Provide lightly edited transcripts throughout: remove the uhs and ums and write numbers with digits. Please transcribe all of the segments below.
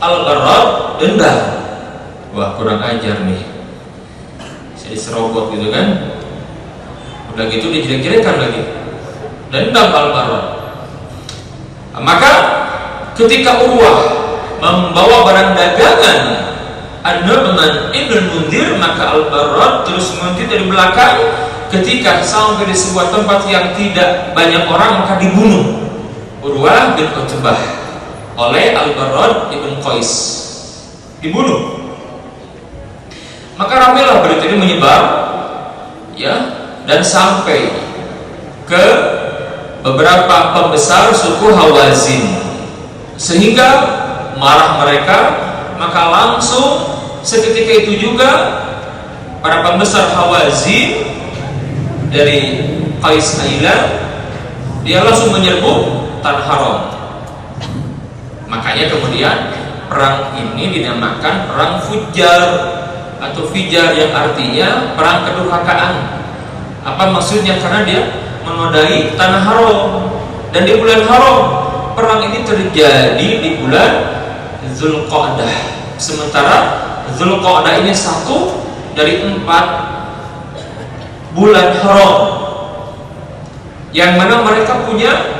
Al-Barrad dendam. Wah, kurang ajar nih, saya diserobot gitu kan. Udah gitu dijelek-jelekan lagi, dendam Al-Barrad. Maka ketika Urwah membawa barang dagangan An-Nu'man ibn Munzir, maka Al-Barrad terus menguntit dari belakang. Ketika sampai di sebuah tempat yang tidak banyak orang, maka dibunuh Urwah bin Utbah oleh Al-Barrad ibn Qais, dibunuh. Maka ramailah berita ini menyebar, ya, dan sampai ke beberapa pembesar suku Hawazin, sehingga marah mereka. Maka langsung seketika itu juga para pembesar Hawazin dari Qais Ailan, dia langsung menyerbu tanah haram. Makanya kemudian perang ini dinamakan perang Fujar atau Fijar, yang artinya perang kedurhakaan. Apa maksudnya? Karena dia menodai tanah haram, dan di bulan haram. Perang ini terjadi di bulan Zulqa'dah. Sementara Zulqa'dah ini satu dari 4 bulan haram, yang mana mereka punya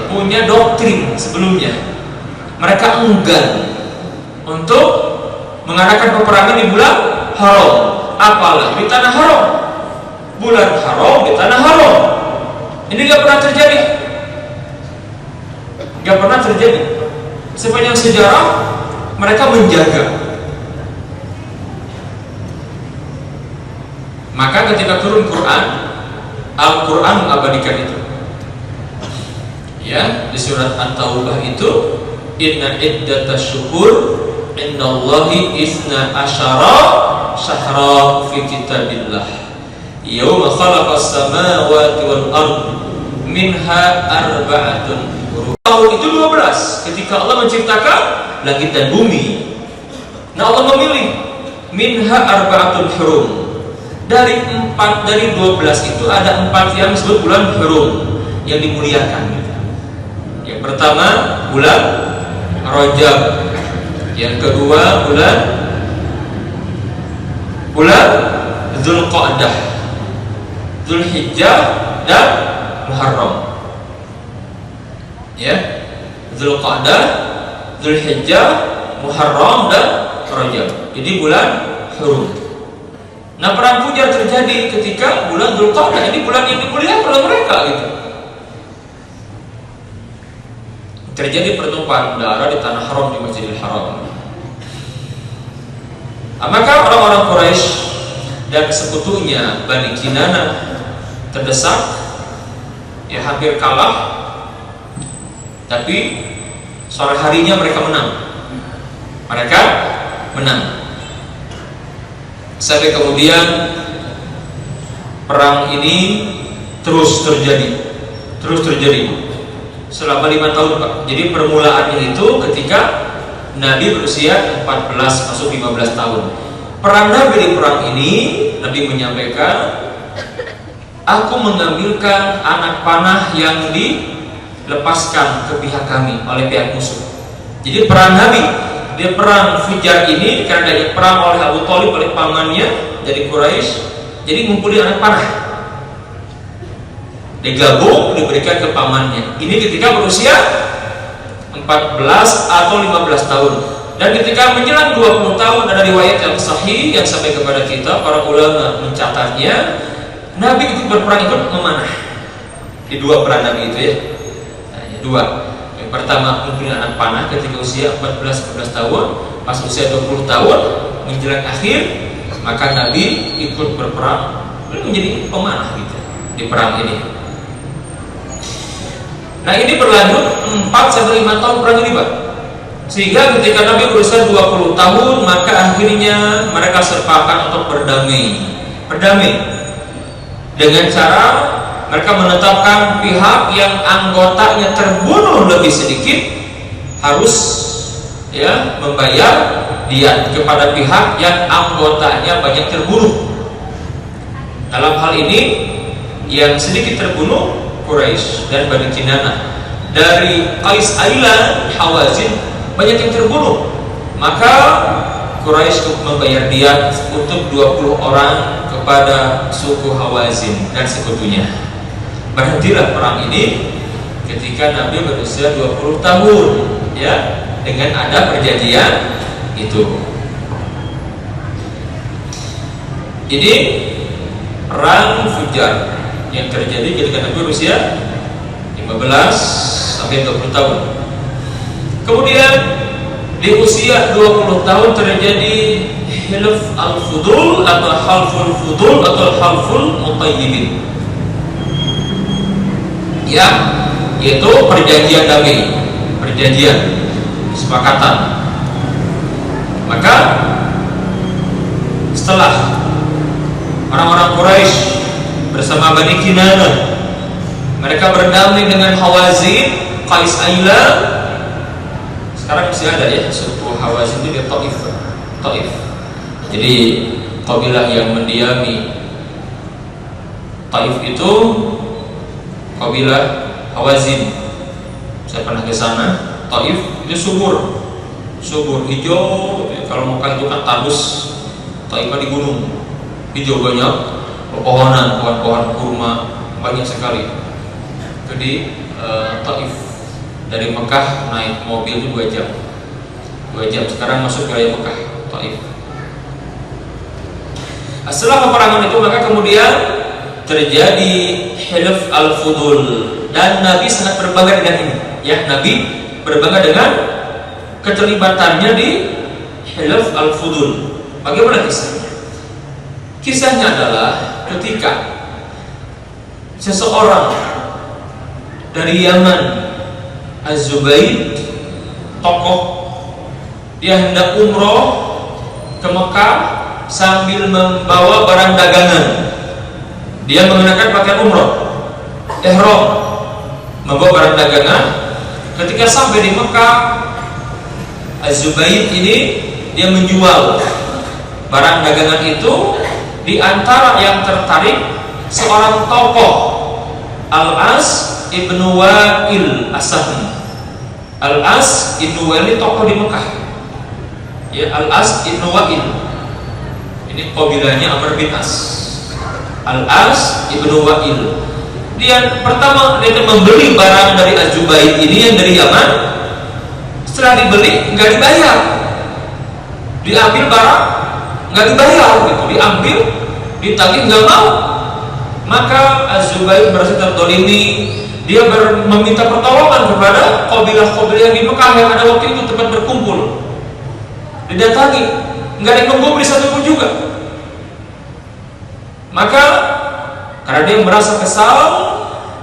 punya doktrin sebelumnya. Mereka enggan untuk mengadakan peperangan di bulan haram, apalagi di tanah haram. Bulan haram di tanah haram, ini gak pernah terjadi, gak pernah terjadi sepanjang sejarah. Mereka menjaga. Maka ketika turun Quran, Al-Quran mengabadikan itu. Ya, di surat At-Taubah itu, inna iddatash syuhur indallahi isna asyara syahra fi kitabillah yauma khalaqas samawati wal ard minha arba'atun hurum. Tahun itu 12 ketika Allah menciptakan langit dan bumi. Nah, Allah memilih minha arba'atun hurum. Dari 12 itu ada 4 yang disebut bulan hurum, yang dimuliakan. Yang pertama bulan Rajab, yang kedua bulan Zulqa'dah, Zulhijjah dan Muharram. Ya, Zulqa'dah, Zulhijjah, Muharram dan Rajab. Jadi bulan hurum. Nah, perang Fujar terjadi ketika bulan Zulqa'dah. Ini bulan yang dimuliakan oleh mereka gitu. Terjadi pertumpahan darah di tanah haram, di Masjidil Haram. Maka orang-orang Quraisy dan sekutunya Bani Kinanah terdesak, ya hampir kalah. Tapi sore harinya mereka menang. Mereka menang. Sampai kemudian perang ini terus terjadi selama 5 tahun, Pak. Jadi permulaannya itu ketika Nabi berusia 14 masuk 15 tahun. Peran Nabi di perang ini, Nabi menyampaikan, aku mengambilkan anak panah yang dilepaskan ke pihak kami oleh pihak musuh. Jadi peran Nabi di perang Fujar ini, karena dia perang oleh Abu Thalib, oleh pamannya dari Quraisy, jadi ngumpulin anak panah, digabung, diberikan ke pamannya. Ini ketika berusia 14 atau 15 tahun. Dan ketika menjelang 20 tahun, ada riwayat yang sahih yang sampai kepada kita, para ulama mencatatnya, Nabi ikut berperang, ikut memanah. Di 2 peran Nabi itu, ya. Nah, 2. Yang pertama ngumpulin anak panah ketika usia 14-15 tahun. Pas usia 20 tahun menjelang akhir, maka Nabi ikut berperang, menjadi pemanah gitu di perang ini. Nah, ini berlanjut 4-5 tahun perang ini, Pak. Sehingga ketika Nabi berusia 20 tahun, maka akhirnya mereka sepakat untuk berdamai. Dengan cara mereka menetapkan pihak yang anggotanya terbunuh lebih sedikit harus, ya, membayar diyat kepada pihak yang anggotanya banyak terbunuh. Dalam hal ini yang sedikit terbunuh Quraisy dan Bani Kinanah. dari Qais Ailan Hawazin banyak yang terbunuh. Maka Quraisy membayar diat untuk 20 orang kepada suku Hawazin dan sekutunya. Berhentilah perang ini ketika Nabi berusia 20 tahun, ya, dengan ada perjanjian itu. Ini perang Fujar yang terjadi ketika Nabi berusia 15 sampai 20 tahun. Kemudian di usia 20 tahun terjadi Hilf al-Fudul atau Halful Fudul atau Halful Mutayyibin, ya, yaitu perjanjian damai, perjanjian kesepakatan. Maka setelah orang-orang Quraisy bersama Bani Kinanah mereka berdamai dengan Hawazin, Qais Ailan. Sekarang masih ada ya suku Hawazin itu di Taif. Jadi kabilah yang mendiami Taif itu kabilah Hawazin. Saya pernah ke sana. Taif itu subur hijau. Kalau Mekah itu kan tandus, Taif di gunung, hijau banyak, pepohonan, pohon-pohon kurma banyak sekali. Jadi Taif dari Mekah naik mobil itu 2 jam. Sekarang masuk wilayah Mekah, Taif. Setelah peperangan itu maka kemudian terjadi Hilf al-Fudul dan Nabi sangat berbangga dengan ini. Ya, Nabi berbangga dengan keterlibatannya di Hilf al-Fudul. Bagaimana kisahnya? Kisahnya adalah ketika seseorang dari Yaman, Az-Zubayd, tokoh, dia hendak umroh ke Mekah sambil membawa barang dagangan. Dia mengenakan pakaian umroh, ihram, membawa barang dagangan. Ketika sampai di Mekah, Az-Zubayd ini dia menjual barang dagangan itu. Di antara yang tertarik seorang tokoh, Al-As ibnu Wa'il As-Sahmi. Al-As ibnu Wa'il ini tokoh di Mekah, ya, Al-As ibnu Wa'il ini kabilahnya Amr bin As. Al-As ibnu Wa'il dia pertama dia membeli barang dari Az-Zubayd ini yang dari Yaman. Setelah dibeli nggak dibayar, diambil barang nggak dibayar gitu, diambil, ditagih nggak mau. Maka Az-Zubayd merasa terdolimi. Dia meminta pertolongan kepada kabilah-kabilah di Mekah yang ada waktu itu tempat berkumpul. Didatangi, nggak ada yang memberi satupun juga. Maka karena dia merasa kesal,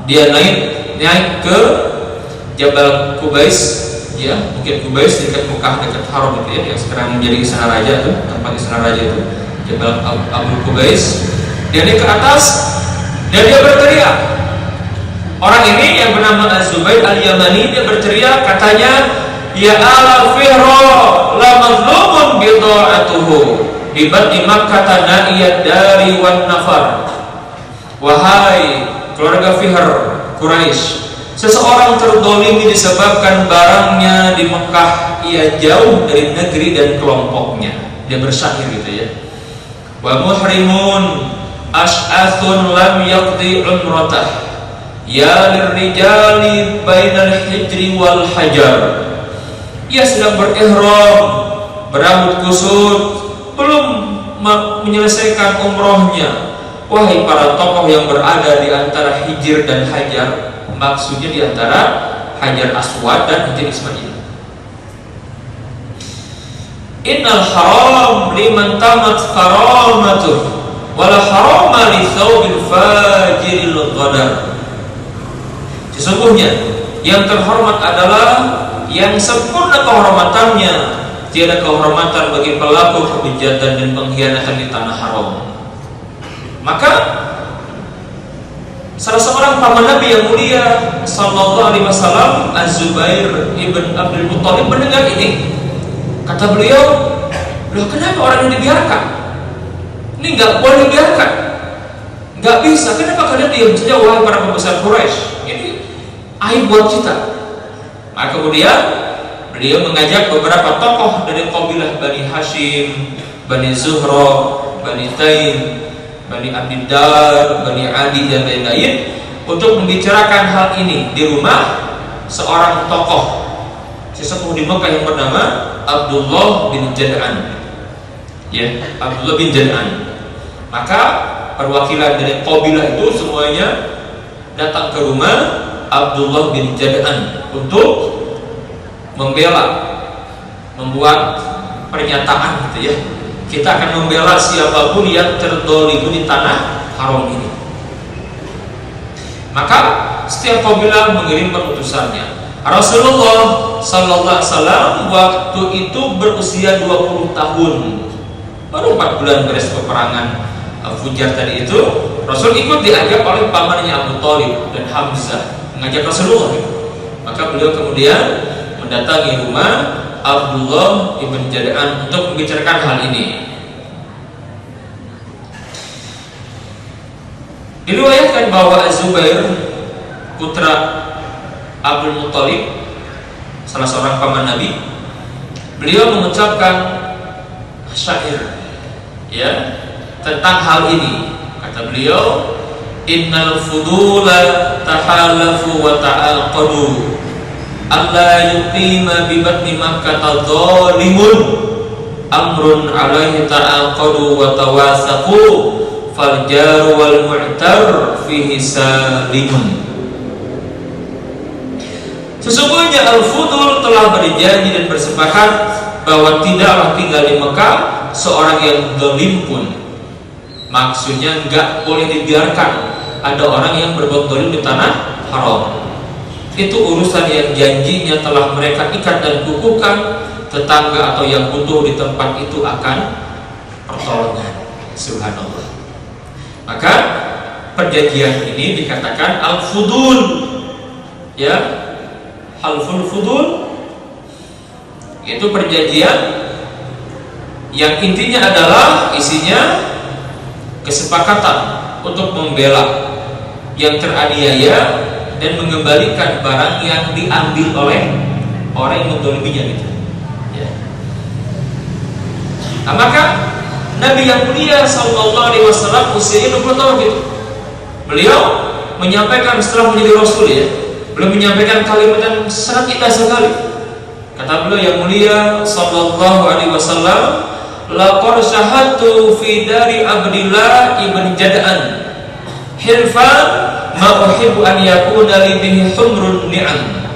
dia naik ke Jabal Qubais, ya, Bukit Qubais dekat Mekah, dekat Haram itu ya, yang sekarang menjadi istana raja tuh, tempat istana raja itu, Jabal Abul Qubais. Dia naik ke atas dan dia berteriak. Orang ini yang bernama Az-Zubayd Al-Yamani, dia berteriak, katanya, ya ala Fihra la mazlumun bida'atuhu bibatni Makkah na'iyad dari wan nafar. Wahai keluarga Fihr Quraisy, seseorang terdolimi disebabkan barangnya di Mekah, ia jauh dari negeri dan kelompoknya. Dia bersyair gitu ya. Wa muhrimun ash'athun lam yaqdi umratah ya lirrijali bainal hijri wal hajar. Ia sedang berihram, berambut kusut, belum menyelesaikan umrohnya. Wahai para tokoh yang berada di antara Hijr dan Hajar, maksudnya di antara Hajar Aswad dan Hajar Ismail. Innal haram liman tamat karamatuh wala harama li thawbil fajiril ghadar. Sesungguhnya yang terhormat adalah yang sempurna kehormatannya, tiada kehormatan bagi pelaku kebejatan dan pengkhianatan di tanah haram. Maka salah seorang paman Nabi yang mulia sallallahu alaihi wasallam, Az-Zubair ibn Abdul Muttalib, mendengar ini. Kata beliau, loh kenapa orang ini dibiarkan? Ini nggak boleh dibiarkan, nggak bisa. Kenapa kalian diam saja, wahai para pembesar Quraisy? Ini aib buat kita. Maka kemudian beliau mengajak beberapa tokoh dari kabilah Bani Hashim, Bani Zuhra, Bani Taim, Bani Abdiddar, Bani Adi dan lain-lain untuk membicarakan hal ini di rumah seorang tokoh sesepuh di Mekah yang bernama Abdullah bin Jad'an. Ya, Abdullah bin Jad'an. Maka perwakilan dari kabilah itu semuanya datang ke rumah Abdullah bin Jad'an untuk membela, membuat pernyataan gitu ya. Kita akan membela siapapun yang terdolimi di tanah haram ini. Maka setiap kabilah mengirimkan utusannya. Rasulullah sallallahu alaihi wasallam waktu itu berusia 20 tahun. Baru 4 bulan beres peperangan Fujar tadi itu. Rasul ikut diajak oleh pamannya Abu Thalib dan Hamzah mengajak Rasulullah. Maka beliau kemudian mendatangi rumah Abdullah ibn Jad'an untuk membicarakan hal ini. Diriwayatkan bahwa Az-Zubair putra Abdul Muttalib, salah seorang paman Nabi, beliau mengucapkan syair ya tentang hal ini. Kata beliau, innal fudula tahalafu wa ta'aqadu alla yuqima bi batni makkah zalimun amrun alaihi ta'aqadu wa tawasaqu fal jar wal mu'tar fihi salimun. Sesungguhnya Al-Fudul telah berjanji dan bersepakat bahwa tidaklah tinggal di Mekah seorang yang zalim pun. Maksudnya enggak boleh dibiarkan ada orang yang berbuat zalim di tanah haram. Itu urusan yang janjinya telah mereka ikat dan kukuhkan. Tetangga atau yang butuh di tempat itu akan pertolongan. Subhanallah. Maka perjanjian ini dikatakan Al-Fudul, ya. Halful Fudul itu perjanjian yang intinya adalah isinya kesepakatan untuk membela yang teraniaya dan mengembalikan barang yang diambil oleh orang yang menzaliminya gitu. Ya. Nah, maka Nabi yang mulia sallallahu alaihi wasallam usianya 20 tahun gitu. Beliau menyampaikan setelah menjadi rasul ya. Beliau menyampaikan kalimat yang sangat indah sekali. Kata beliau yang mulia sallallahu alaihi wasallam, laqad syahadtu fi dari Abdillah ibn Jad'an hirfan ma uhibbu an yakuna li bihi humrun ni'am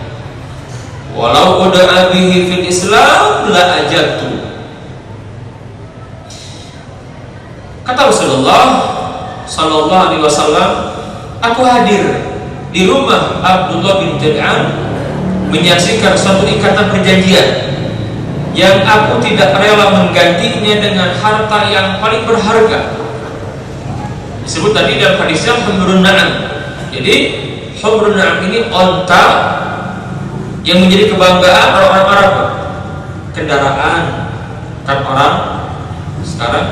walau uda'a bihi fil Islam la ajabtu. Kata Rasulullah sallallahu alaihi wasallam, aku hadir di rumah Abdullah bin Jad'an menyaksikan suatu ikatan perjanjian yang aku tidak rela menggantinya dengan harta yang paling berharga. Disebut tadi dalam hadisnya humrun na'am. Jadi humrun na'am ini onta yang menjadi kebanggaan orang Arab. Kendaraan kan orang sekarang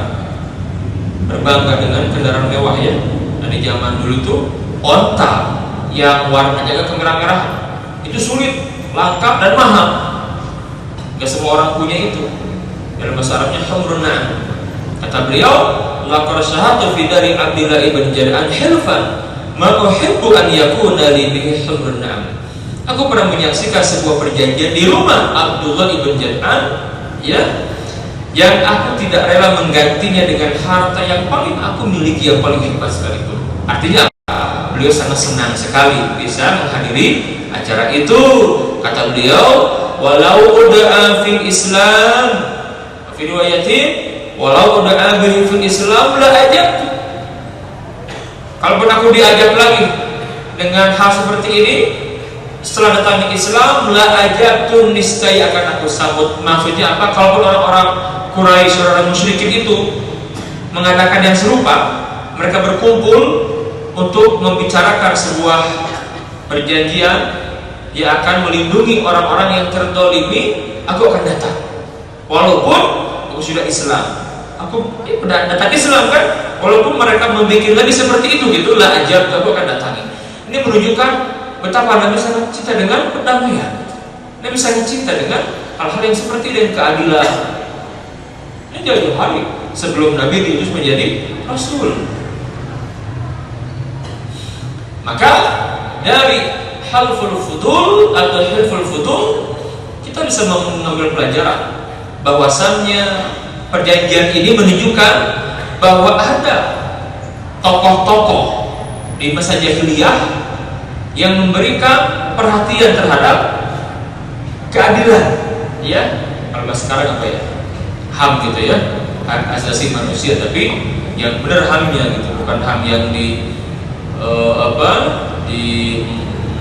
berbangga dengan kendaraan mewah ya. Nah, di zaman dulu tuh onta yang warnanya agak kemerah-merahan itu sulit, langka dan mahal. Gak semua orang punya itu. Dalam bahasa Arabnya humrun na'am. Kata beliau, laqad syahadtu fi dari Abdillah ibn Jad'an hilfan ma uhibbu an yakuna li bihi humrun na'am. Aku pernah menyaksikan sebuah perjanjian di rumah Abdullah ibn Jad'an ya, yang aku tidak rela menggantinya dengan harta yang paling aku miliki, yang paling hebat sekalipun. Artinya beliau sangat senang sekali bisa menghadiri acara itu. Kata beliau, walau uda'a fil Islam, fi riwayatin walau uda'a bihi fil Islam la ajabtu. Kalaupun aku diajak lagi dengan hal seperti ini setelah datang di Islam, la ajabtu, niscaya akan aku sambut. Maksudnya apa? Kalaupun orang-orang Quraisy, orang musyrikin itu mengadakan yang serupa, mereka berkumpul untuk membicarakan sebuah perjanjian yang akan melindungi orang-orang yang terdolimi, aku akan datang walaupun aku sudah Islam. Aku datang Islam kan, walaupun mereka membuat lagi seperti itu gitu, lah ajar aku akan datangi. Ini menunjukkan betapa Nabi sangat cinta dengan perdamaian. Nabi sangat cinta dengan hal-hal yang seperti dan keadilan. Ini jauh hari sebelum Nabi diutus menjadi Rasul. Maka dari halful fudul atau hilful fudul kita bisa mengambil pelajaran bahwasannya perjanjian ini menunjukkan bahwa ada tokoh-tokoh di masa jahiliyah yang memberikan perhatian terhadap keadilan, ya. Kalau sekarang apa ya? HAM gitu ya, hak asasi manusia, tapi yang benar HAM-nya gitu, bukan HAM yang di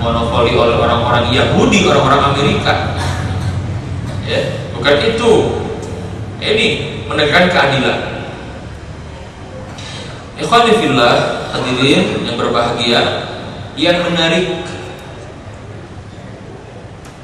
monopoli oleh orang-orang Yahudi, orang-orang Amerika, ya, bukan itu. Ini menegakkan keadilan. Ikhwani fillah, hadirin yang berbahagia, yang menarik